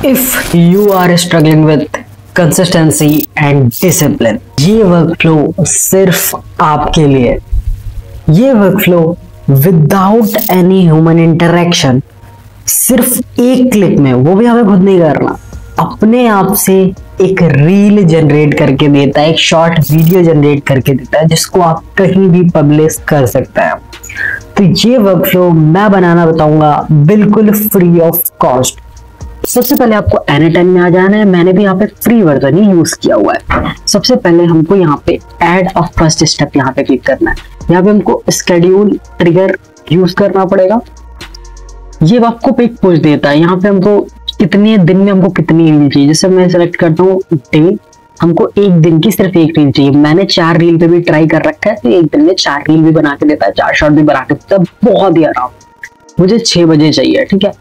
If you are struggling with consistency and discipline, ये workflow सिर्फ आपके लिए। ये workflow without any human interaction, सिर्फ एक क्लिक में, वो भी हमें खुद नहीं करना, अपने आप से एक रील जनरेट करके देता है, एक शॉर्ट वीडियो जनरेट करके देता है, जिसको आप कहीं भी पब्लिश कर सकते हैं। तो ये वर्कफ्लो मैं बनाना बताऊंगा बिल्कुल फ्री ऑफ कॉस्ट। सबसे पहले आपको एनीटाइम में आ जाना है। मैंने भी यहाँ पे फ्री वर्जन ही यूज किया हुआ है। सबसे पहले हमको यहाँ पे ऐड अ फर्स्ट स्टेप यहाँ पे क्लिक करना है। यहाँ पे हमको स्केड्यूल ट्रिगर यूज करना पड़ेगा। ये आपको पिक पुश देता है। यहाँ पे हमको कितने दिन में हमको कितनी रील चाहिए। जैसे मैं सेलेक्ट करता हूँ डे, हमको एक दिन की सिर्फ एक रील चाहिए। मैंने 4 रील पे भी ट्राई कर रखा है, तो एक दिन में 4 रील भी बना के देता है, 4 शॉर्ट भी बना के देता है, बहुत ही आराम। मुझे 6 बजे चाहिए, ठीक है।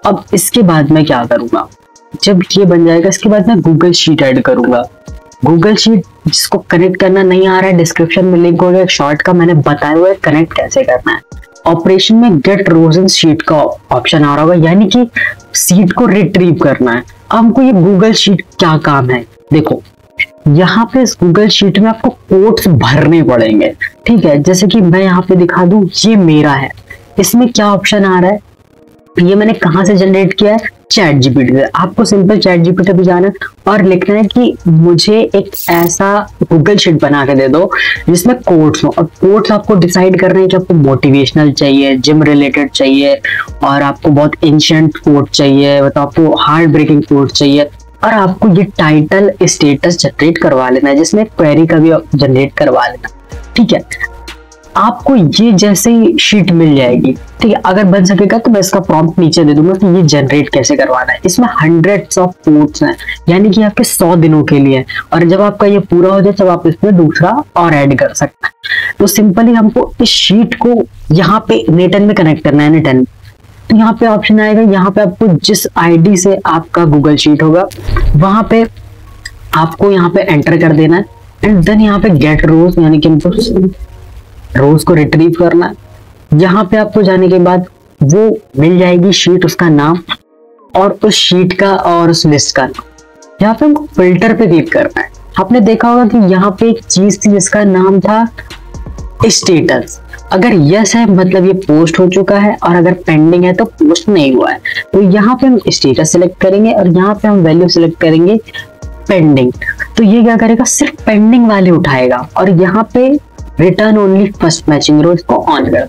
अब इसके बाद मैं क्या करूंगा, जब ये बन जाएगा इसके बाद मैं गूगल शीट ऐड करूंगा। गूगल शीट जिसको कनेक्ट करना नहीं आ रहा है, डिस्क्रिप्शन में लिंक होगा एक शॉर्ट का, मैंने बताया हुआ है कनेक्ट कैसे करना है। ऑपरेशन में गेट रोज इन शीट का ऑप्शन आ रहा होगा, यानी कि शीट को रिट्रीव करना है। अब हमको ये गूगल शीट क्या काम है, देखो यहाँ पे इस गूगल शीट में आपको कोट्स भरने पड़ेंगे, ठीक है। जैसे कि मैं यहाँ पे दिखा दूं, ये मेरा है। इसमें क्या ऑप्शन आ रहा है, ये मैंने कहाँ से जनरेट किया है, चैट जीपीटी से। आपको सिंपल चैट जीपीटी पे जाना है और लिखना है कि मुझे एक ऐसा गूगल शीट बना के दे दो जिसमें कोट्स हो। और कोट्स आपको डिसाइड करना है कि आपको मोटिवेशनल चाहिए, जिम रिलेटेड चाहिए, और आपको बहुत एंशिएंट कोट चाहिए, मतलब आपको हार्ट ब्रेकिंग कोट चाहिए। और आपको ये टाइटल स्टेटस जनरेट करवा लेना है, जिसमें क्वेरी का भी जनरेट करवा लेना, ठीक है। आपको ये जैसे ही शीट मिल जाएगी, ठीक है। अगर बन सकेगा तो मैं इसका प्रॉम्प्ट नीचे दे दूंगा कि ये जनरेट कैसे करवाना है। इसमें हंड्रेड्स ऑफ कोट्स हैं, यानी कि आपके 100 दिनों के लिए। और जब आपका ये पूरा हो जाए तब आप इसमें दूसरा और ऐड कर सकते हैं। तो सिंपली हमको इस शीट को यहाँ पे नेटन में कनेक्ट करना है, नेटन। तो यहाँ पे ऑप्शन आएगा, यहाँ पे आपको जिस आईडी से आपका गूगल शीट होगा वहां पे आपको यहाँ पे एंटर कर देना है। एंड देन यहाँ पे गेट रोज, यानी कि हमको रोज को रिट्रीव करना है। यहाँ पे आपको जाने के बाद वो मिल जाएगी शीट, उसका नाम और उस शीट का और उस लिस्ट का नाम। यहाँ पे हमको फिल्टर पे क्लिक करना है। आपने देखा होगा कि यहाँ पे एक चीज थी जिसका नाम था स्टेटस। अगर यस है मतलब ये पोस्ट हो चुका है, और अगर पेंडिंग है तो पोस्ट नहीं हुआ है। तो यहाँ पे हम स्टेटस सिलेक्ट करेंगे और यहाँ पे हम वैल्यू सिलेक्ट करेंगे पेंडिंग। तो ये क्या करेगा, सिर्फ पेंडिंग वाले उठाएगा। और यहाँ पे रिटर्न ओनली फर्स्ट मैचिंग रो, इसको ऑन कर।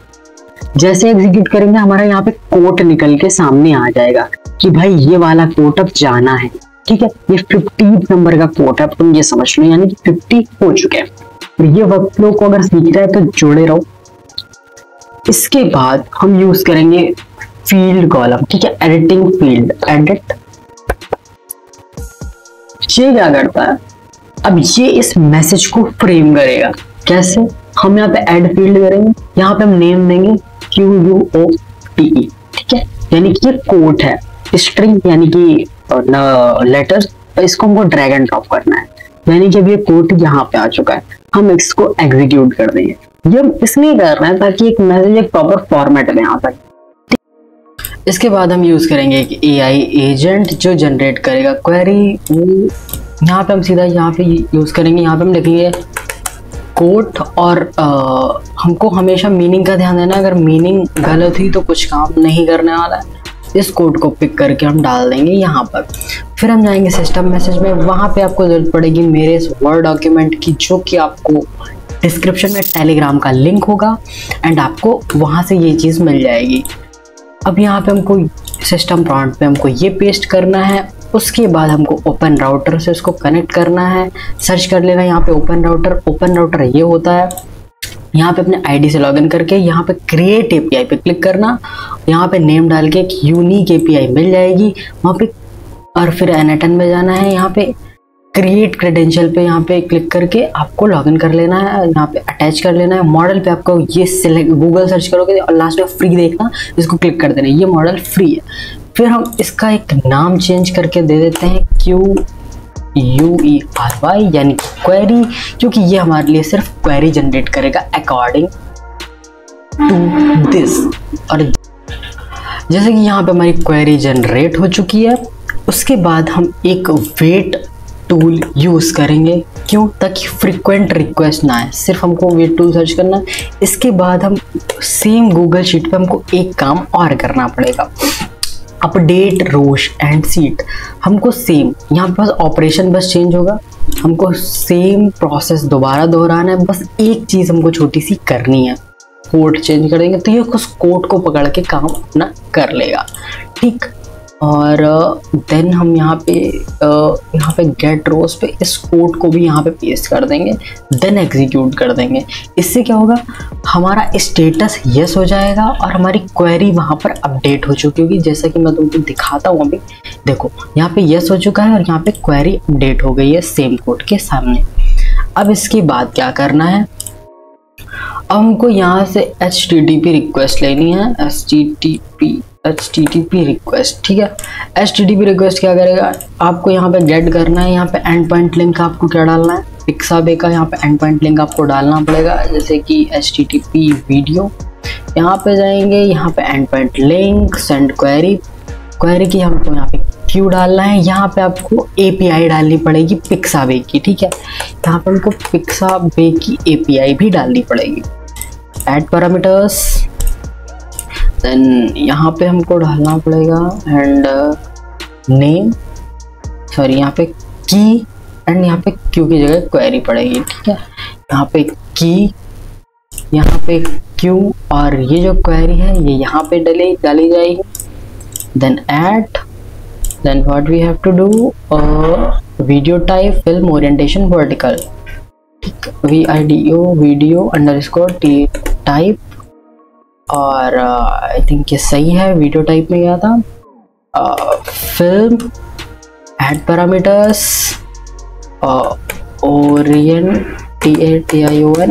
जैसे एग्जीक्यूट करेंगे हमारा यहाँ पे कोट निकल के सामने आ जाएगा कि भाई ये वाला कोट अब जाना है, ठीक है। ये 50 नंबर का कोट है, तुम ये समझ लो, यानी कि 50 हो चुके हैं। और ये वर्कफ्लो को अगर सीखना है तो जुड़े रहो। इसके बाद हम यूज करेंगे फील्ड कॉलम, ठीक है। Editing field, edit. ये क्या करता है, अब ये इस मैसेज को फ्रेम करेगा। कैसे, हम यहाँ पे ऐड फील्ड करेंगे, यहाँ पे हम नेम देंगे QUOTE, ठीक है। यानी कि ये कोट है, स्ट्रिंग यानी कि लेटर्स, इसको हमको ड्रैग एंड ड्रॉप करना है। यानी कि अब ये कोट यहाँ पे आ चुका है, हम इसको एग्जीक्यूट कर देंगे। ये हम इसलिए कर रहे हैं ताकि एक मैसेज एक प्रॉपर फॉर्मेट में आ सके। इसके बाद हम यूज करेंगे एक AI एजेंट जो जनरेट करेगा क्वेरी। यहाँ पे हम सीधा यहाँ पे यूज करेंगे। यहाँ पे हम लिखेंगे कोट, और हमको हमेशा मीनिंग का ध्यान देना। अगर मीनिंग गलत हुई तो कुछ काम नहीं करने वाला है। इस कोड को पिक करके हम डाल देंगे यहाँ पर। फिर हम जाएंगे सिस्टम मैसेज में, वहाँ पे आपको जरूरत पड़ेगी मेरे इस वर्ड डॉक्यूमेंट की, जो कि आपको डिस्क्रिप्शन में टेलीग्राम का लिंक होगा, एंड आपको वहाँ से ये चीज़ मिल जाएगी। अब यहाँ पे हमको सिस्टम प्रॉम्प्ट पे हमको ये पेस्ट करना है। उसके बाद हमको ओपन राउटर से इसको कनेक्ट करना है। सर्च कर लेना यहाँ पे ओपन राउटर। ओपन राउटर ये होता है, यहाँ पे अपने आईडी से लॉगिन करके यहाँ पे क्रिएट एपीआई पे क्लिक करना। यहाँ पे नेम डाल के एक यूनिक एपीआई मिल जाएगी वहाँ पे, और फिर एनेटन में जाना है। यहाँ पे क्रिएट क्रेडेंशियल पे यहाँ पे क्लिक करके आपको लॉगिन कर लेना है, यहाँ पे अटैच कर लेना है। मॉडल पे आपको ये सिलेक्ट, गूगल सर्च करोगे और लास्ट में फ्री देखना, इसको क्लिक कर देना, ये मॉडल फ्री है। फिर हम इसका एक नाम चेंज करके दे देते हैं QUERY, यानी क्वेरी, क्योंकि ये हमारे लिए सिर्फ क्वेरी जनरेट करेगा अकॉर्डिंग टू दिस। और जैसे कि यहाँ पे हमारी क्वेरी जनरेट हो चुकी है, उसके बाद हम एक वेट टूल यूज़ करेंगे। क्यों? ताकि फ्रीक्वेंट रिक्वेस्ट ना आए, सिर्फ हमको वेट टूल सर्च करना है। इसके बाद हम सेम गूगल शीट पे हमको एक काम और करना पड़ेगा, अपडेट रोज एंड सीट। हमको सेम यहाँ पे बस ऑपरेशन बस चेंज होगा, हमको सेम प्रोसेस दोबारा दोहराना है। बस एक चीज़ हमको छोटी सी करनी है, कोड चेंज कर देंगे तो ये उस कोड को पकड़ के काम अपना कर लेगा, ठीक। और देन हम यहाँ पे गेट रोज पे इस कोड को भी यहाँ पे पेस्ट कर देंगे, देन एग्जीक्यूट कर देंगे। इससे क्या होगा, हमारा स्टेटस यस हो जाएगा और हमारी क्वेरी वहाँ पर अपडेट हो चुकी होगी। जैसा कि मैं तुमको दिखाता हूँ अभी, देखो यहाँ पे यस हो चुका है और यहाँ पे क्वेरी अपडेट हो गई है सेम कोड के सामने। अब इसके बाद क्या करना है, अब हमको यहाँ से HTTP रिक्वेस्ट लेनी है, HTTP रिक्वेस्ट, ठीक है। HTTP रिक्वेस्ट क्या करेगा, आपको यहाँ पे गेट करना है, यहाँ पे एंड पॉइंट लिंक आपको क्या डालना है, पिक्साबे का यहाँ पे एंड पॉइंट लिंक आपको डालना पड़ेगा, जैसे कि HTTP वीडियो। यहाँ पे जाएंगे, यहाँ पे and point link, send query की हमको यहाँ पे क्यू डालना है। यहाँ पे आपको API डालनी पड़ेगी पिक्साबे की, ठीक है। यहाँ पे हमको पिक्साबे की API भी डालनी पड़ेगी। ऐड पैरामीटर्स, देन यहाँ पे हमको डालना पड़ेगा एंड नेम, सॉरी यहाँ पे की एंड यहाँ पे क्यू की जगह क्वेरी पड़ेगी, ठीक है। यहाँ पे की, यहाँ पे क्यू और ये जो क्वेरी है ये यहाँ पे डाली जाएगी। Then add, then what we have to do, video type film orientation vertical, ठीक, VIDO वीडियो अंडरस्कोर टाइप। और आई थिंक ये सही है, वीडियो टाइप में गया था, फिल्म, ऐड पैरामीटर्स,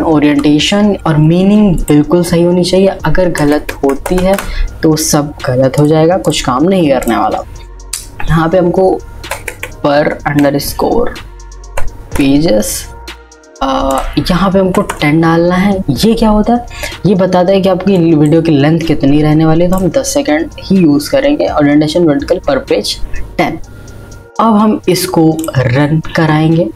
ओरिएंटेशन और मीनिंग बिल्कुल सही होनी चाहिए। अगर गलत होती है तो सब गलत हो जाएगा, कुछ काम नहीं करने वाला। यहाँ पे हमको पर अंडरस्कोर पेजेस, यहाँ पे हमको 10 डालना है। ये क्या होता है, ये बताता है कि आपकी वीडियो की लेंथ कितनी रहने वाली है, तो हम 10 सेकंड ही यूज़ करेंगे। ओरिएंटेशन वर्टिकल पर पेज 10। अब हम इसको रन कराएंगे।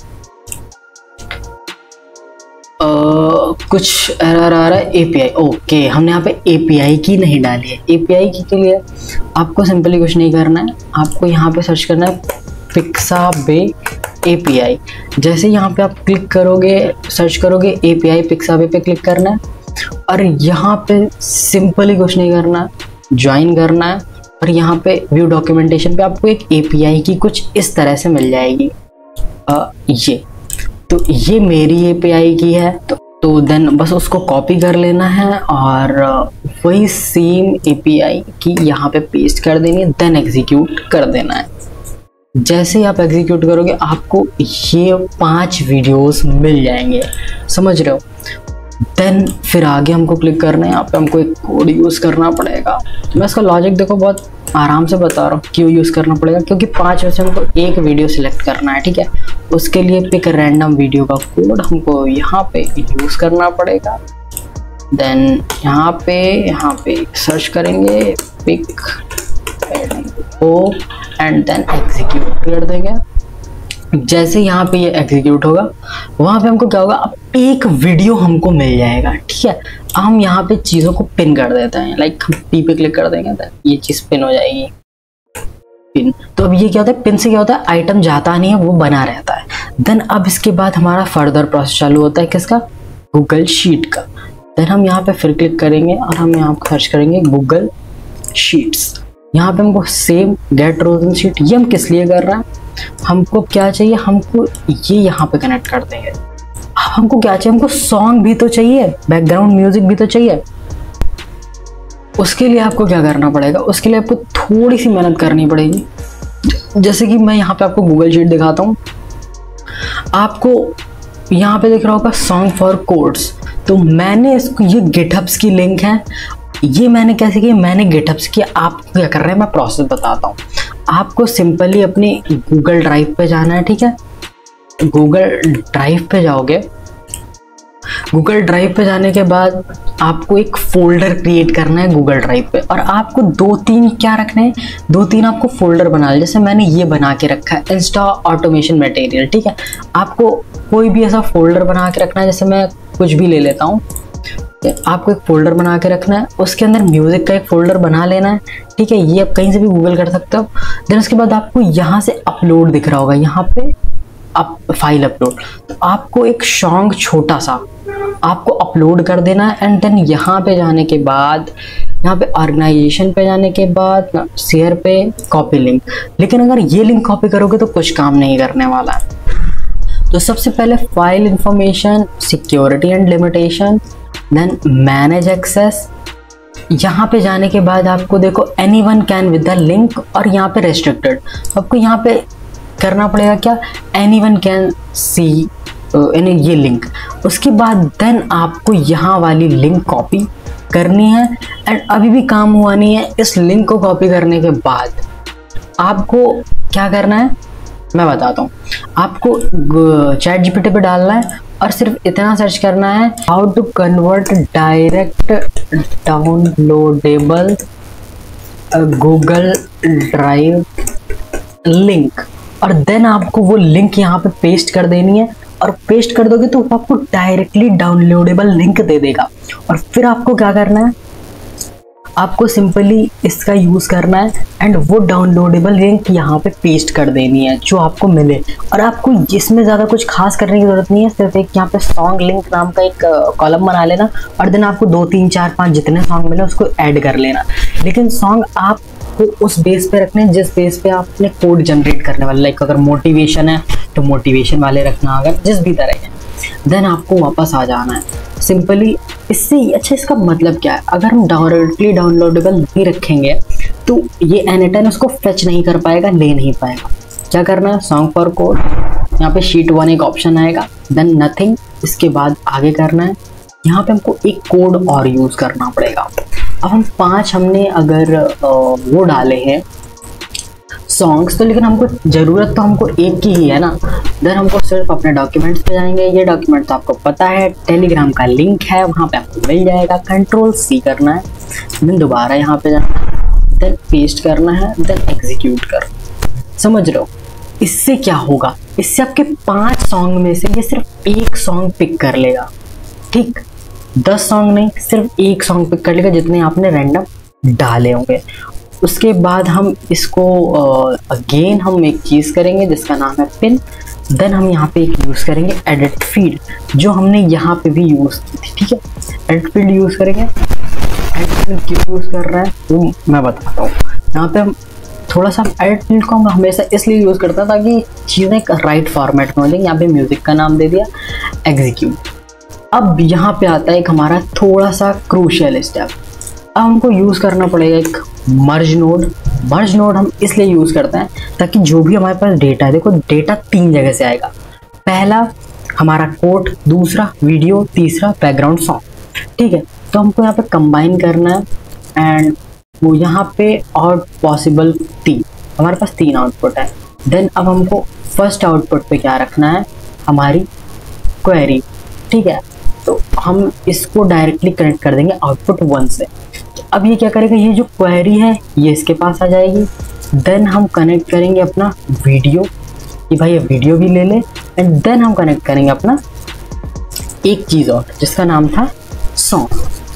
कुछ एरर आ रहा है, API, ओके, हमने यहाँ पे API की नहीं डाली है। API की के लिए आपको सिंपली कुछ नहीं करना है, आपको यहाँ पे सर्च करना है पिक्साबे API। जैसे यहाँ पे आप क्लिक करोगे, सर्च करोगे API पिक्साबे पे क्लिक करना है और यहाँ पे सिंपली कुछ नहीं करना, ज्वाइन करना है और यहाँ पे व्यू डॉक्यूमेंटेशन पे आपको एक API की कुछ इस तरह से मिल जाएगी। ये मेरी API की है, तो देन बस उसको कॉपी कर लेना है और वही सेम API की यहाँ पे पेस्ट कर देनी है, देन एग्जीक्यूट कर देना है। जैसे ही आप एग्जीक्यूट करोगे आपको ये 5 वीडियोस मिल जाएंगे, समझ रहे हो। देन फिर आगे हमको क्लिक करना है, यहाँ पे हमको एक कोड यूज़ करना पड़ेगा। मैं इसका लॉजिक देखो बहुत आराम से बता रहा हूँ क्यों यूज़ करना पड़ेगा, क्योंकि 5 में से हमको एक वीडियो सिलेक्ट करना है, ठीक है। उसके लिए पिक रैंडम वीडियो का कोड हमको यहाँ पे यूज़ करना पड़ेगा। देन यहाँ पे सर्च करेंगे pick O and then execute कर देंगे। जैसे यहाँ पे ये एग्जीक्यूट होगा, वहाँ पे हमको क्या होगा, अब एक वीडियो हमको मिल जाएगा, ठीक है। हम यहाँ पे चीज़ों को पिन कर देते हैं, लाइक हम P पे क्लिक कर देंगे तो ये चीज़ पिन हो जाएगी, पिन। तो अब ये क्या होता है, पिन से क्या होता है, आइटम जाता नहीं है, वो बना रहता है। देन अब इसके बाद हमारा फर्दर प्रोसेस चालू होता है, किसका, गूगल शीट का। देन हम यहाँ पे फिर क्लिक करेंगे और हम यहाँ पर सर्च करेंगे गूगल शीट्स। यहाँ पे हमको same get rows and sheet, ये हम किस लिए कर रहे हैं, हमको क्या चाहिए, हमको ये यहाँ पे कनेक्ट कर देंगे। हमको क्या चाहिए, हमको सॉन्ग भी तो चाहिए, बैकग्राउंड म्यूजिक भी तो चाहिए। उसके लिए आपको क्या करना पड़ेगा, उसके लिए आपको थोड़ी सी मेहनत करनी पड़ेगी। जैसे कि मैं यहाँ पे आपको गूगल शीट दिखाता हूँ, आपको यहाँ पे दिख रहा होगा सॉन्ग फॉर कोड्स। तो मैंने इसको, ये गिटहब्स की लिंक है, ये मैंने कैसे किया, मैंने गिटहब्स किया। आपको क्या कर रहे हैं, मैं प्रोसेस बताता हूँ। आपको सिंपली अपनी गूगल ड्राइव पे जाना है, ठीक है। गूगल ड्राइव पे जाओगे, गूगल ड्राइव पे जाने के बाद आपको एक फोल्डर क्रिएट करना है गूगल ड्राइव पे, और आपको 2-3 क्या रखने हैं, 2-3 आपको फोल्डर बना ले। जैसे मैंने ये बना के रखा है इंस्टा ऑटोमेशन मटेरियल, ठीक है। आपको कोई भी ऐसा फोल्डर बना के रखना है, जैसे मैं कुछ भी ले लेता हूँ। आपको एक फोल्डर बना के रखना है, उसके अंदर म्यूजिक का एक फोल्डर बना लेना है, ठीक है। ये आप कहीं से भी गूगल कर सकते हो। देन उसके बाद आपको यहाँ से अपलोड दिख रहा होगा, यहाँ पे फाइल अपलोड, तो आपको एक सॉन्ग छोटा सा आपको अपलोड कर देना है। एंड देन यहाँ पे जाने के बाद, यहाँ पे ऑर्गेनाइजेशन पे जाने के बाद शेयर पे कॉपी लिंक। लेकिन अगर ये लिंक कॉपी करोगे तो कुछ काम नहीं करने वाला है। तो सबसे पहले file information, security and limitation, then manage access. यहाँ पे जाने के बाद आपको देखो anyone can with the link, और यहाँ पे रेस्ट्रिक्टेड। आपको यहाँ पे करना पड़ेगा क्या, एनीवन कैन सी ये लिंक। उसके बाद देन आपको यहाँ वाली लिंक कॉपी करनी है। एंड अभी भी काम हुआ नहीं है। इस लिंक को कॉपी करने के बाद आपको क्या करना है मैं बताता हूँ। आपको ChatGPT पे डालना है और सिर्फ इतना सर्च करना है, how to convert direct downloadable Google Drive link, और देन आपको वो लिंक यहाँ पे पेस्ट कर देनी है। और पेस्ट कर दोगे तो आपको डायरेक्टली डाउनलोडेबल लिंक दे देगा। और फिर आपको क्या करना है, आपको सिंपली इसका यूज करना है एंड वो डाउनलोडेबल लिंक यहाँ पे पेस्ट कर देनी है जो आपको मिले। और आपको इसमें ज़्यादा कुछ खास करने की ज़रूरत नहीं है, सिर्फ एक यहाँ पे सॉन्ग लिंक नाम का एक कॉलम बना लेना, और देन आपको 2, 3, 4, 5 जितने सॉन्ग मिले उसको ऐड कर लेना। लेकिन सॉन्ग आप उस बेस पे रखने जिस बेस पे आपने कोड जनरेट करने वाला, लाइक अगर मोटिवेशन है तो मोटिवेशन वाले रखना, अगर जिस भी तरह के। देन आपको वापस आ जाना है सिंपली। इससे अच्छा इसका मतलब क्या है, अगर हम डायरेक्टली डाउनलोडेबल नहीं रखेंगे तो ये एनीटाइम उसको फेच नहीं कर पाएगा, ले नहीं पाएगा। क्या करना है, सॉन्ग फॉर कोड, यहाँ पे शीट 1 एक ऑप्शन आएगा, देन नथिंग। इसके बाद आगे करना है, यहाँ पे हमको एक कोड और यूज करना पड़ेगा। अब हम 5 हमने अगर वो डाले हैं सॉन्ग्स, तो लेकिन हमको ज़रूरत तो हमको एक की ही है ना। देन हमको सिर्फ अपने डॉक्यूमेंट्स पे जाएंगे। ये डॉक्यूमेंट तो आपको पता है, टेलीग्राम का लिंक है, वहाँ पे आपको मिल जाएगा। Ctrl+C करना है, देन दोबारा यहाँ पे जाना है, देन पेस्ट करना है, देन एग्जीक्यूट कर। समझ रहे हो इससे क्या होगा, इससे आपके 5 सॉन्ग में से ये सिर्फ एक सॉन्ग पिक कर लेगा, ठीक। 10 सॉन्ग नहीं, सिर्फ एक सॉन्ग पिक कर लेगा जितने आपने रैंडम डाले होंगे। उसके बाद हम इसको अगेन हम एक चीज़ करेंगे जिसका नाम है पिन। देन हम यहाँ पे एक यूज़ करेंगे एडिट फील्ड, जो हमने यहाँ पे भी यूज़ की थी, ठीक है। एडिट फील्ड यूज़ करेंगे। एडिट फील्ड क्यों यूज़ कर रहा है वो मैं बताता हूँ। यहाँ पे हम थोड़ा सा एडिट फील्ड को हम हमेशा इसलिए यूज़ करता है ताकि चीज़ें एक राइट फॉर्मेट में हो जाएंगी। यहाँ पे म्यूज़िक का नाम दे दिया, एग्जीक्यूट। अब यहाँ पे आता है एक हमारा थोड़ा सा क्रूशियल स्टेप। अब हमको यूज़ करना पड़ेगा एक मर्ज नोड। मर्ज नोड हम इसलिए यूज़ करते हैं ताकि जो भी हमारे पास डेटा है, देखो डेटा 3 जगह से आएगा। पहला हमारा कोड, दूसरा वीडियो, तीसरा बैकग्राउंड सॉन्ग, ठीक है। तो हमको यहाँ पे कंबाइन करना है एंड वो यहाँ पे और पॉसिबल 3, हमारे पास 3 आउटपुट है। देन अब हमको फर्स्ट आउटपुट पे क्या रखना है, हमारी क्वेरी, ठीक है। तो हम इसको डायरेक्टली कनेक्ट कर देंगे आउटपुट 1 से। अब ये क्या करेगा, ये जो क्वेरी है ये इसके पास आ जाएगी। देन हम कनेक्ट करेंगे अपना वीडियो, कि भाई ये वीडियो भी ले ले। एंड देन हम कनेक्ट करेंगे अपना एक चीज़ और जिसका नाम था सॉन्ग।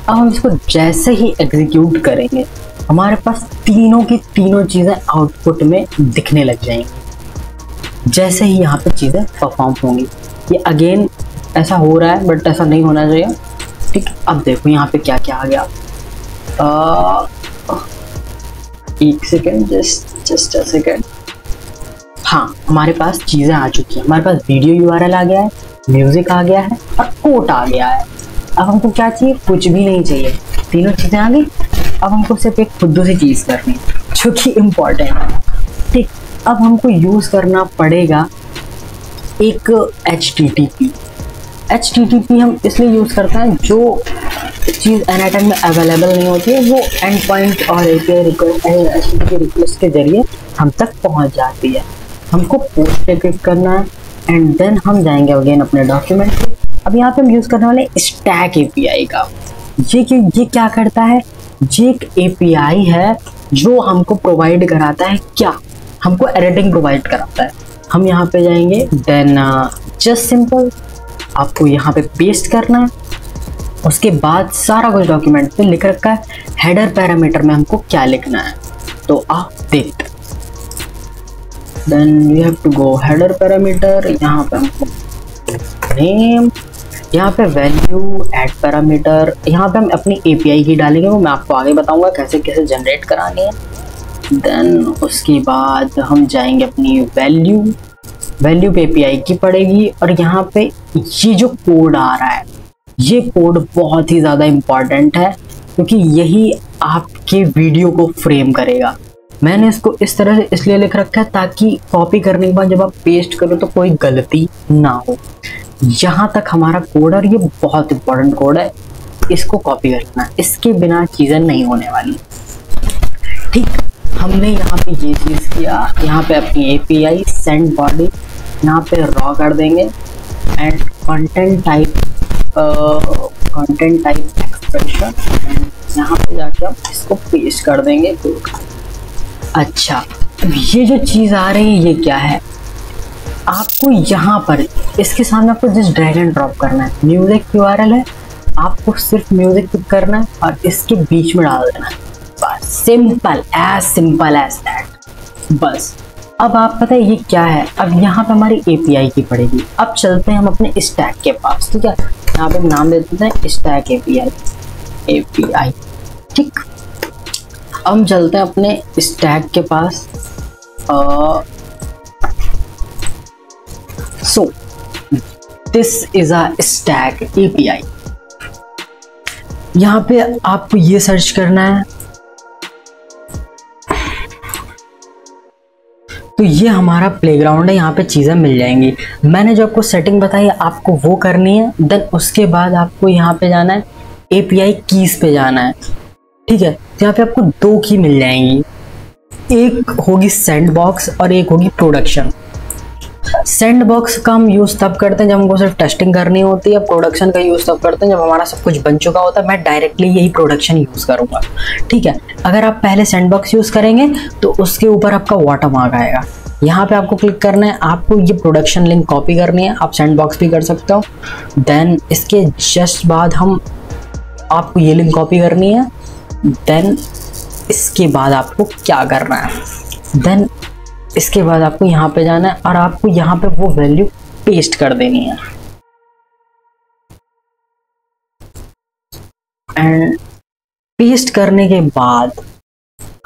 अब हम इसको जैसे ही एग्जीक्यूट करेंगे हमारे पास तीनों की तीनों चीज़ें आउटपुट में दिखने लग जाएंगी जैसे ही यहाँ पे चीज़ें परफॉर्म होंगी। ये अगेन ऐसा हो रहा है बट ऐसा नहीं होना चाहिए, ठीक। अब देखो यहाँ पे क्या क्या आ गया। एक सेकेंड, जस्ट अ सेकेंड। हाँ, हमारे पास चीज़ें आ चुकी हैं। हमारे पास वीडियो URL आ गया है, म्यूजिक आ गया है और कोड आ गया है। अब हमको क्या चाहिए, कुछ भी नहीं चाहिए, तीनों चीज़ें आ गई। अब हमको सिर्फ एक खुद से चीज़ करनी जो कि इम्पोर्टेंट है, ठीक। अब हमको यूज़ करना पड़ेगा एक HTTP हम इसलिए यूज़ करते हैं, जो चीज़ एनीटाइम में अवेलेबल नहीं होती है वो एंड पॉइंट और HTTP रिक्वेस्ट के जरिए हम तक पहुंच जाती है। हमको पोस्ट पे क्लिक करना है एंड देन हम जाएंगे अगेन अपने डॉक्यूमेंट पे। अब यहाँ पे हम यूज करने वाले स्टैक एपीआई का। ये क्या करता है, ये एक एपीआई है जो हमको प्रोवाइड कराता है, क्या हमको एडिटिंग प्रोवाइड कराता है। हम यहाँ पे जाएंगे, देन जस्ट सिंपल आपको यहाँ पे पेस्ट करना है। उसके बाद सारा कुछ डॉक्यूमेंट पे लिख रखा है, हेडर पैरामीटर में हमको क्या लिखना है तो आप देखते। Then we have to go header parameter, यहाँ पे हमको नेम, यहाँ पे वैल्यू, ऐड पैरामीटर, यहाँ पे हम अपनी एपीआई की डालेंगे, वो मैं आपको आगे बताऊंगा कैसे कैसे जनरेट करानी है। देन उसके बाद हम जाएंगे अपनी वैल्यू पे एपीआई की पड़ेगी, और यहाँ पे ये जो कोड आ रहा है, ये कोड बहुत ही ज़्यादा इम्पॉर्टेंट है क्योंकि यही आपके वीडियो को फ्रेम करेगा। मैंने इसको इस तरह से इसलिए लिख रखा है ताकि कॉपी करने के बाद जब आप पेस्ट करो तो कोई गलती ना हो। यहाँ तक हमारा कोड, और ये बहुत इंपॉर्टेंट कोड है, इसको कॉपी करना, इसके बिना चीज़ें नहीं होने वाली। ठीक, हमने यहाँ पे ये चीज़ किया, यहाँ पे अपनी एपीआई सेंड बॉडी यहाँ पे रॉ कर देंगे, एंड कंटेंट टाइप एक्सप्रेशन, यहाँ पे जाके हम इसको पेस्ट कर देंगे। अच्छा, ये जो चीज़ आ रही है ये क्या है, आपको यहाँ पर इसके सामने आपको जस्ट ड्रैग एंड ड्रॉप करना है। म्यूजिक यूआरएल है, आपको सिर्फ म्यूजिक पिक करना है और इसके बीच में डाल देना है, बस सिंपल एज दैट, बस। अब आप पता है ये क्या है, अब यहाँ पे हमारी एपीआई की पड़ेगी। अब चलते हैं हम अपने स्टैक के पास, ठीक है, यहाँ पे नाम दे देते हैं स्टैक एपीआई, ठीक। हम चलते हैं अपने स्टैक के पास। So this is a stack API. यहाँ पे आपको ये सर्च करना है, तो ये हमारा प्लेग्राउंड है, यहाँ पे चीज़ें मिल जाएंगी। मैंने जो आपको सेटिंग बताई आपको वो करनी है। देन उसके बाद आपको यहाँ पे जाना है, एपीआई कीज पे जाना है, ठीक है। तो यहाँ पे आपको 2 की मिल जाएंगी, एक होगी सेंड बॉक्स और एक होगी प्रोडक्शन। सेंड बॉक्स का हम यूज़ तब करते हैं जब हमको सिर्फ टेस्टिंग करनी होती है, प्रोडक्शन का यूज़ तब करते हैं जब हमारा सब कुछ बन चुका होता है। मैं डायरेक्टली यही प्रोडक्शन यूज़ करूँगा, ठीक है। अगर आप पहले सेंड बॉक्स यूज़ करेंगे तो उसके ऊपर आपका वाटरमार्क आएगा, यहाँ पे आपको क्लिक करना है, आपको ये प्रोडक्शन लिंक कॉपी करनी है, आप सेंड बॉक्स भी कर सकते हो। देन इसके जस्ट बाद आपको ये लिंक कॉपी करनी है। देन इसके बाद आपको क्या करना है, देन इसके बाद आपको यहाँ पे जाना है और आपको यहाँ पे वो वैल्यू पेस्ट कर देनी है। एंड पेस्ट करने के बाद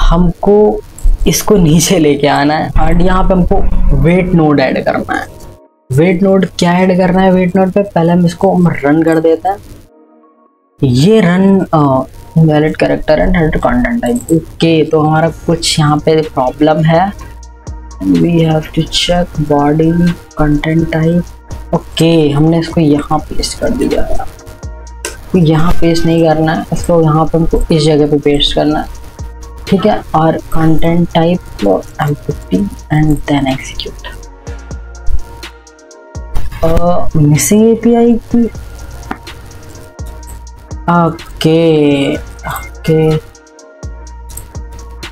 हमको इसको नीचे लेके आना है और यहाँ पे हमको वेट नोड ऐड करना है। वेट नोड क्या ऐड करना है, वेट नोड पे पहले हम इसको रन कर देते हैं। ये run valid character and header content type, okay. तो हमारा कुछ यहाँ पे प्रॉब्लम है, we have to check body content type, okay. हमने इसको यहाँ पेस्ट कर दिया है, तो यहाँ पेस्ट नहीं करना है इसको, यहाँ पे हमको इस जगह पे पेस्ट करना है, ठीक है। और content type empty and then execute. Missing API की, ओके,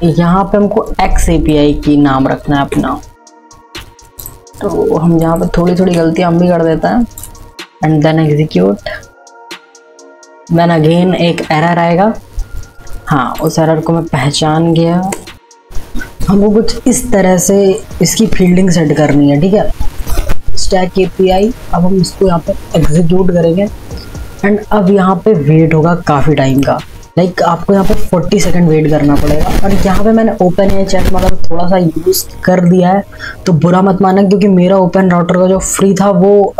यहाँ पे हमको एक्स एपीआई की नाम रखना है अपना, तो हम यहाँ पे थोड़ी थोड़ी गलतियाँ हम भी कर देते हैं। And then execute. Then again एक एरर आएगा, हाँ उस एरर को मैं पहचान गया। हमको कुछ इस तरह से इसकी फील्डिंग सेट करनी है, ठीक है। स्टैक एपीआई, अब हम इसको यहाँ पे एग्जीक्यूट करेंगे एंड अब यहाँ पे वेट होगा काफ़ी टाइम का, लाइक आपको यहाँ पे 40 सेकंड वेट करना पड़ेगा। और यहाँ पे मैंने ओपन एआई चैट मगर थोड़ा सा यूज़ कर दिया है, तो बुरा मत माना, क्योंकि मेरा ओपन राउटर का जो फ्री था वो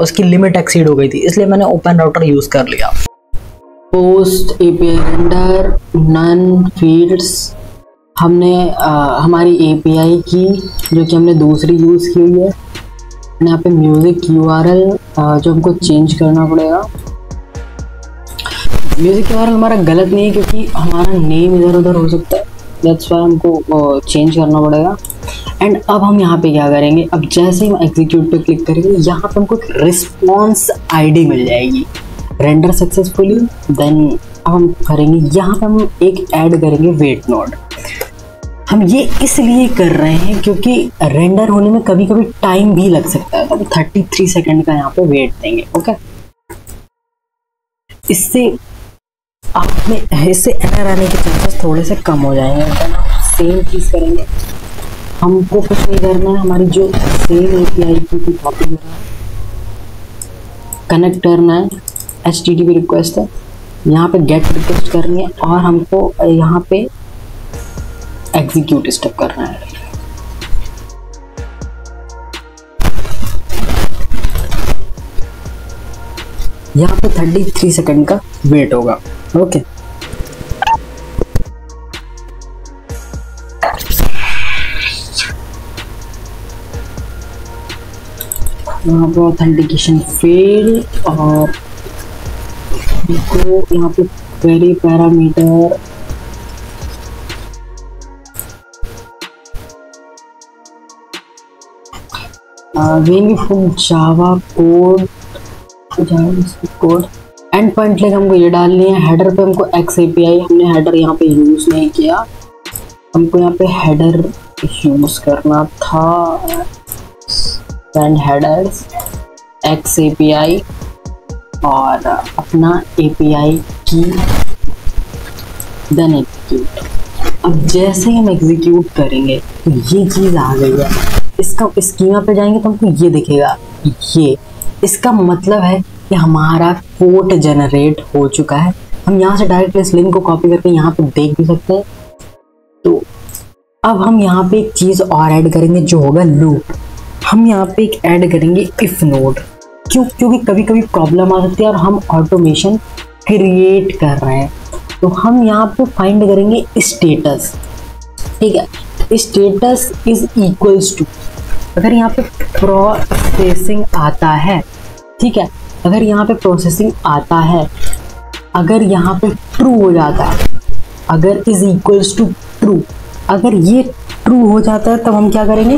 उसकी लिमिट एक्सीड हो गई थी, इसलिए मैंने ओपन राउटर यूज़ कर लिया। Post API render none fields, हमने हमारी एपीआई की जो कि हमने दूसरी यूज़ की हुई है, यहाँ पे म्यूज़िक यूआरएल जो हमको चेंज करना पड़ेगा। म्यूज़िक यूआरएल हमारा गलत नहीं है क्योंकि हमारा नेम इधर उधर हो सकता है, दैट्स वाई हमको चेंज करना पड़ेगा। एंड अब हम यहाँ पे क्या करेंगे, अब जैसे ही हम एग्जीक्यूट पे क्लिक करेंगे यहाँ पे हमको एक रिस्पॉन्स आईडी मिल जाएगी, रेंडर सक्सेसफुली। देन अब हम करेंगे यहाँ पे हम एक ऐड करेंगे वेट नोड। हम ये इसलिए कर रहे हैं क्योंकि रेंडर होने में कभी कभी टाइम भी लग सकता है, तो हम 33 सेकंड का यहाँ पे वेट देंगे। ओके, इससे एरर आने के चांसेस थोड़े से कम हो जाएंगे। सेम चीज करेंगे, हमको कुछ नहीं करना है, हमारी जो सेम API की कॉपी करना है, कनेक्ट करना है, HTTP रिक्वेस्ट है, यहाँ पे गेट रिक्वेस्ट करनी है और हमको यहाँ पे एग्जीक्यूट स्टेप करना है। यहाँ पे 33 सेकंड का वेट होगा। ओके, यहाँ पे ऑथेंटिकेशन फेल और यहाँ पे query parameter meaningful Java code and point लेकर हमको ये डालनी है। हेडर पे हमको XAPI, हमने हेडर यहाँ पे यूज नहीं किया, हमको यहाँ पे हेडर यूज करना था। सेंड हेडर्स XAPI और अपना API की, देन एग्जीक्यूट। अब जैसे ही हम एग्जीक्यूट करेंगे तो ये चीज़ आ गई है। इसका स्कीमा पे जाएंगे तो हमको ये दिखेगा, ये इसका मतलब है कि हमारा कोड जनरेट हो चुका है। हम यहाँ से डायरेक्ट इस लिंक को कॉपी करके यहाँ पे देख भी सकते हैं। तो अब हम यहाँ पे एक चीज़ और ऐड करेंगे जो होगा लूप। हम यहाँ पे एक ऐड करेंगे इफ नोड। क्योंकि कभी कभी प्रॉब्लम आ सकती है और हम ऑटोमेशन क्रिएट कर रहे हैं, तो हम यहाँ पे फाइंड करेंगे स्टेटस। ठीक है, स्टेटस इज इक्वल्स टू, अगर यहाँ पे प्रोसेसिंग आता है, ठीक है, अगर यहाँ पे प्रोसेसिंग आता है, अगर यहाँ पे ट्रू हो जाता है, अगर इज इक्वल्स टू ट्रू, अगर ये ट्रू हो जाता है तब हम क्या करेंगे,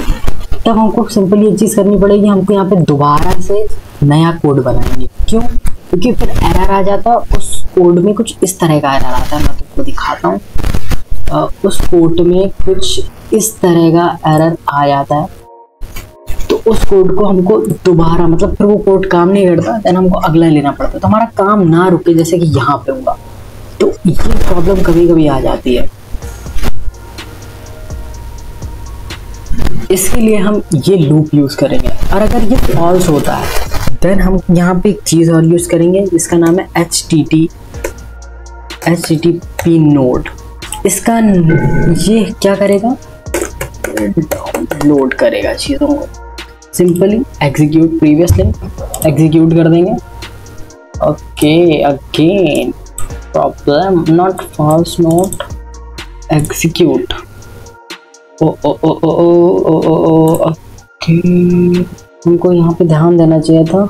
तब हमको सिंपली एक चीज़ करनी पड़ेगी, हमको यहाँ पे दोबारा से नया कोड बनाएंगे। क्यों? क्योंकि फिर एरर आ जाता है, उस कोड में कुछ इस तरह का एरर आता है। मैं तुमको दिखाता हूँ, उस कोड में कुछ इस तरह का एरर आ जाता है, तो उस कोड को हमको दोबारा, मतलब फिर वो कोड काम नहीं करता, देन हमको अगला लेना पड़ता है, तो हमारा काम ना रुके, जैसे कि यहाँ पे हुआ। तो ये प्रॉब्लम कभी कभी आ जाती है, इसके लिए हम ये लूप यूज करेंगे। और अगर ये फॉल्स होता है देन हम यहाँ पे एक चीज़ और यूज करेंगे जिसका नाम है HTTP नोड। इसका ये क्या करेगा, डाउनलोड करेगा चीज़ों को। Simply execute previous link, execute कर देंगे। Okay, again problem, not false note, execute. Okay, हमको यहाँ पे ध्यान देना चाहिए था,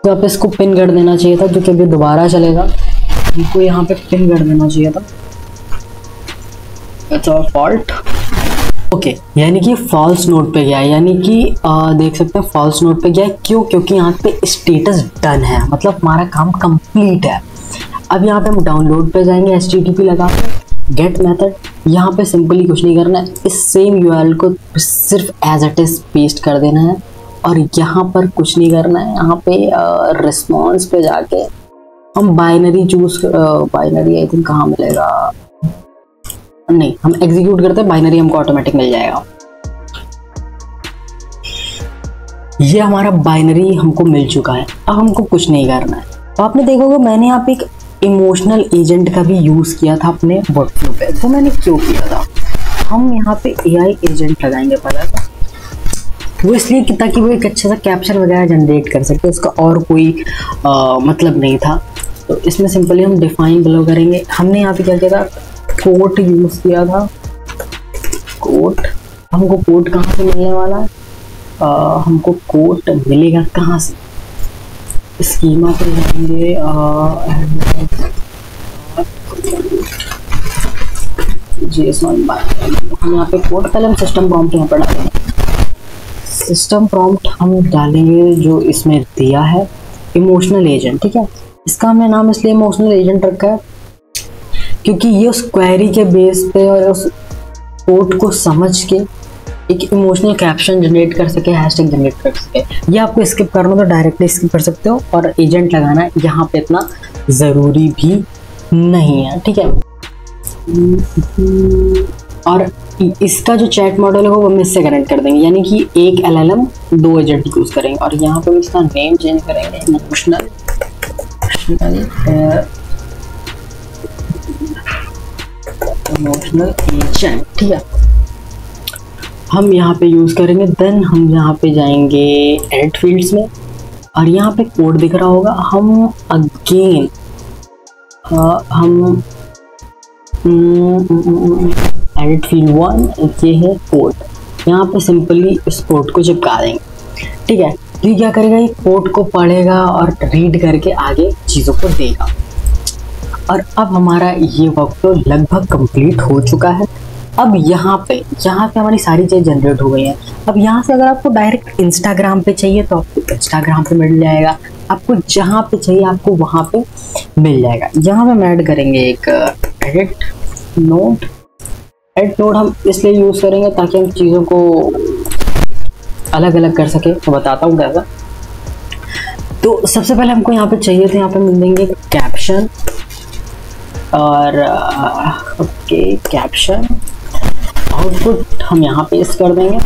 तो आप इसको पिन कर देना चाहिए था, जो कि अभी दोबारा चलेगा। हमको यहाँ पे पिन कर देना चाहिए था, इट्स आवर फॉल्ट। ओके, यानी कि फॉल्स नोट पे गया है, यानी कि देख सकते हैं फॉल्स नोट पे गया है। क्यों? क्योंकि यहाँ पे स्टेटस डन है, मतलब हमारा काम कंप्लीट है। अब यहाँ पे हम डाउनलोड पे जाएंगे, HTTP लगा के गेट मेथड, यहाँ पे सिंपली कुछ नहीं करना है, इस सेम URL को सिर्फ एज इट इज पेस्ट कर देना है और यहाँ पर कुछ नहीं करना है। यहाँ पे रिस्पॉन्स पे जाके हम binary choose, binary I think कहाँ मिलेगा, नहीं, हम एग्जीक्यूट करते हैं, बाइनरी हमको ऑटोमेटिक मिल जाएगा। ये हमारा बाइनरी हमको मिल चुका है, अब हमको कुछ नहीं करना है। तो आपने देखोगे मैंने यहाँ पे एक इमोशनल एजेंट का भी यूज़ किया था अपने वर्कफ्लो पे। तो मैंने क्यों किया था, हम यहाँ पे AI एजेंट लगाएंगे पहले तो, वो इसलिए कि ताकि वो एक अच्छा सा कैप्शन वगैरह जनरेट कर सके, उसका और कोई मतलब नहीं था। तो इसमें सिंपली हम डिफाइन बिलो करेंगे। हमने यहाँ पे क्या किया था, कोट यूज़ किया था, कोट। हमको कोट कहाँ से मिलने वाला है, हमको कोट मिलेगा कहाँ से, स्कीमा पे जाएंगे, JSON हम यहाँ पे कोड, पहले हम सिस्टम प्रॉम्प्ट यहाँ पर डालेंगे। सिस्टम प्रॉम्प्ट हम डालेंगे जो इसमें दिया है, इमोशनल एजेंट। ठीक है, इसका हमने नाम इसलिए इमोशनल एजेंट रखा है क्योंकि ये उस क्वेरी के बेस पे और उस कोड को समझ के एक इमोशनल कैप्शन जनरेट कर सके, हैशटैग जनरेट कर सके। ये आपको स्किप करना हो तो डायरेक्टली स्किप कर सकते हो, और एजेंट लगाना यहाँ पे इतना ज़रूरी भी नहीं है। ठीक है, और इसका जो चैट मॉडल है वो हम इससे कनेक्ट कर देंगे, यानी कि एक LLM 2 एजेंट यूज़ करेंगे। और यहाँ पे हम इसका नेम चेंज करेंगे, इमोशनल एजेंट। ठीक है, हम यहाँ पे यूज़ करेंगे। देन हम यहाँ पे जाएंगे एडिट फील्ड्स में, और यहाँ पे कोड दिख रहा होगा। हम अगेन हम एडिट फील्ड 1, ये है कोड, यहाँ पे सिंपली इस कोड को चिपका देंगे। ठीक है, तो ये क्या करेगा, ये कोड को पढ़ेगा और रीड करके आगे चीज़ों को देगा। और अब हमारा ये वर्कफ्लो लगभग कंप्लीट हो चुका है। अब यहाँ पे हमारी सारी चीज़ जनरेट हो गई हैं। अब यहाँ से अगर आपको डायरेक्ट इंस्टाग्राम पे चाहिए तो आपको इंस्टाग्राम पे मिल जाएगा, आपको जहाँ पे चाहिए आपको वहाँ पे मिल जाएगा। यहाँ पे हम ऐड करेंगे एक एडिट नोड। एडिट नोड हम इसलिए यूज़ करेंगे ताकि हम चीज़ों को अलग अलग कर सके। तो बताता हूँ कैसा। तो सबसे पहले हमको यहाँ पे चाहिए थे, यहाँ पे मिल देंगे कैप्शन, और ओके कैप्शन आउटपुट हम यहाँ पे इस कर देंगे।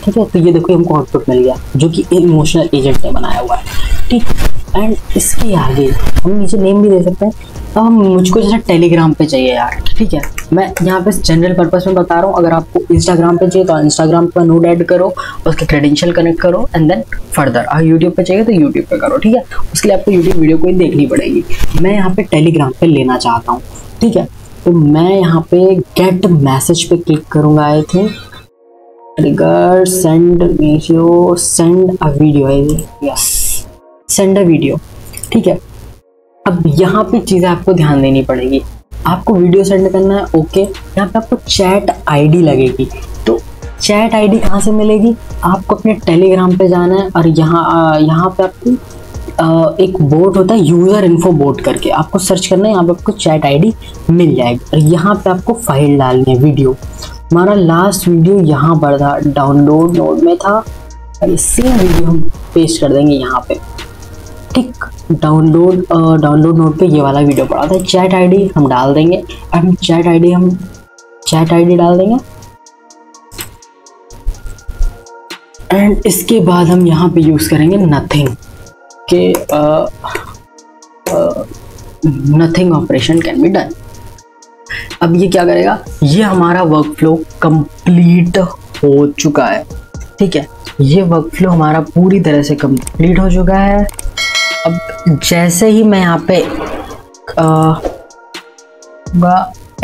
ठीक है, तो ये देखो हमको आउटपुट मिल गया जो कि इमोशनल एजेंट ने बनाया हुआ है। ठीक, एंड इसके आगे हम नीचे नेम भी दे सकते हैं। अब हम मुझको जैसे टेलीग्राम पे चाहिए यार। ठीक है, मैं यहाँ पे जनरल पर्पस में बता रहा हूँ। अगर आपको इंस्टाग्राम पे चाहिए तो इंस्टाग्राम पर नोड ऐड करो, उसके क्रेडेंशियल कनेक्ट करो, एंड देन फर्दर अगर यूट्यूब पे चाहिए तो यूट्यूब पे करो। ठीक है, उसके लिए आपको यूट्यूब वीडियो कोई देखनी पड़ेगी। मैं यहाँ पे टेलीग्राम पे लेना चाहता हूँ। ठीक है, तो मैं यहाँ पे गेट मैसेज पे क्लिक करूँगा। I think trigger send video, send a video है, यस सेंड अ वीडियो। ठीक है, अब यहाँ पे चीज़ें आपको ध्यान देनी पड़ेगी। आपको वीडियो सेंड करना है, ओके। यहाँ पे आपको चैट आईडी लगेगी। तो चैट आईडी कहाँ से मिलेगी, आपको अपने टेलीग्राम पे जाना है, और यहाँ पे आपको एक बोट होता है यूज़र इन्फो बोट करके, आपको सर्च करना है। यहाँ पे आपको चैट आईडी मिल जाएगी, और यहाँ पे आपको फाइल डालनी है वीडियो। हमारा लास्ट वीडियो यहाँ पर था, डाउनलोड नोड में था, और सेम वीडियो हम पेस्ट कर देंगे यहाँ पे। ठीक, डाउनलोड नोड पे ये वाला वीडियो पड़ा था। चैट आईडी हम डाल देंगे, हम चैट आईडी डाल देंगे। एंड इसके बाद हम यहाँ पे यूज़ करेंगे नथिंग के, nothing operation can be done. अब ये क्या करेगा, ये हमारा वर्कफ्लो कंप्लीट हो चुका है। ठीक है, ये वर्कफ्लो हमारा पूरी तरह से कंप्लीट हो चुका है। अब जैसे ही मैं यहाँ पे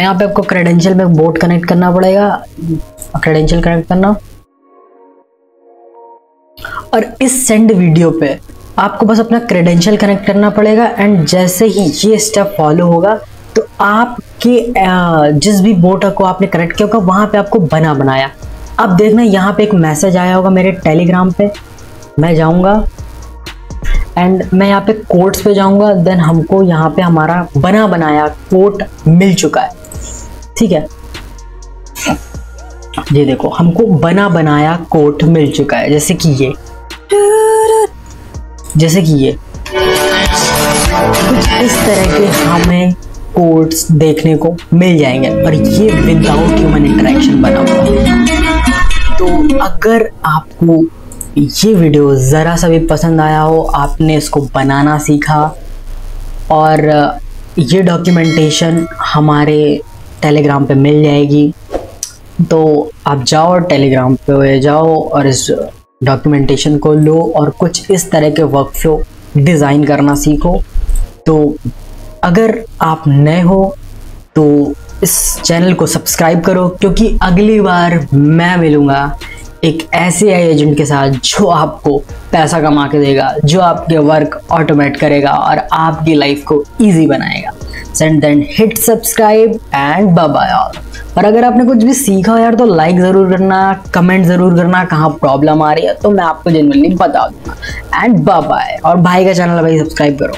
आपको क्रेडेंशियल में बोट कनेक्ट करना पड़ेगा, क्रेडेंशियल कनेक्ट करना, और इस सेंड वीडियो पे आपको बस अपना क्रेडेंशियल कनेक्ट करना पड़ेगा। एंड जैसे ही ये स्टेप फॉलो होगा तो आपके जिस भी बोट को आपने कनेक्ट किया होगा वहाँ पे आपको बनाया। अब देखना यहाँ पे एक मैसेज आया होगा मेरे टेलीग्राम पे, मैं जाऊँगा एंड मैं यहाँ पे कोड्स पे जाऊँगा। देन हमको यहाँ पे हमारा बनाया कोड मिल चुका है। ठीक है, ये देखो हमको बनाया कोड मिल चुका है, जैसे कि ये कुछ इस तरह के हमें कोड्स देखने को मिल जाएंगे, और ये विदाउट ह्यूमन इंटरेक्शन बना हुआ है। तो अगर आपको ये वीडियो ज़रा सा भी पसंद आया हो, आपने इसको बनाना सीखा, और ये डॉक्यूमेंटेशन हमारे टेलीग्राम पे मिल जाएगी, तो आप जाओ टेलीग्राम पे जाओ और इस डॉक्यूमेंटेशन को लो और कुछ इस तरह के वर्कफ्लो डिज़ाइन करना सीखो। तो अगर आप नए हो तो इस चैनल को सब्सक्राइब करो, क्योंकि अगली बार मैं मिलूँगा एक ऐसे AI एजेंट के साथ जो आपको पैसा कमा के देगा, जो आपके वर्क ऑटोमेट करेगा और आपकी लाइफ को ईजी बनाएगा। And then hit subscribe and bye bye all. और अगर आपने कुछ भी सीखा हो यार तो लाइक जरूर करना, कमेंट जरूर करना कहाँ प्रॉब्लम आ रही है, तो मैं आपको जेन्युइनली बता दूंगा। And bye bye. और भाई का चैनल भाई सब्सक्राइब करो।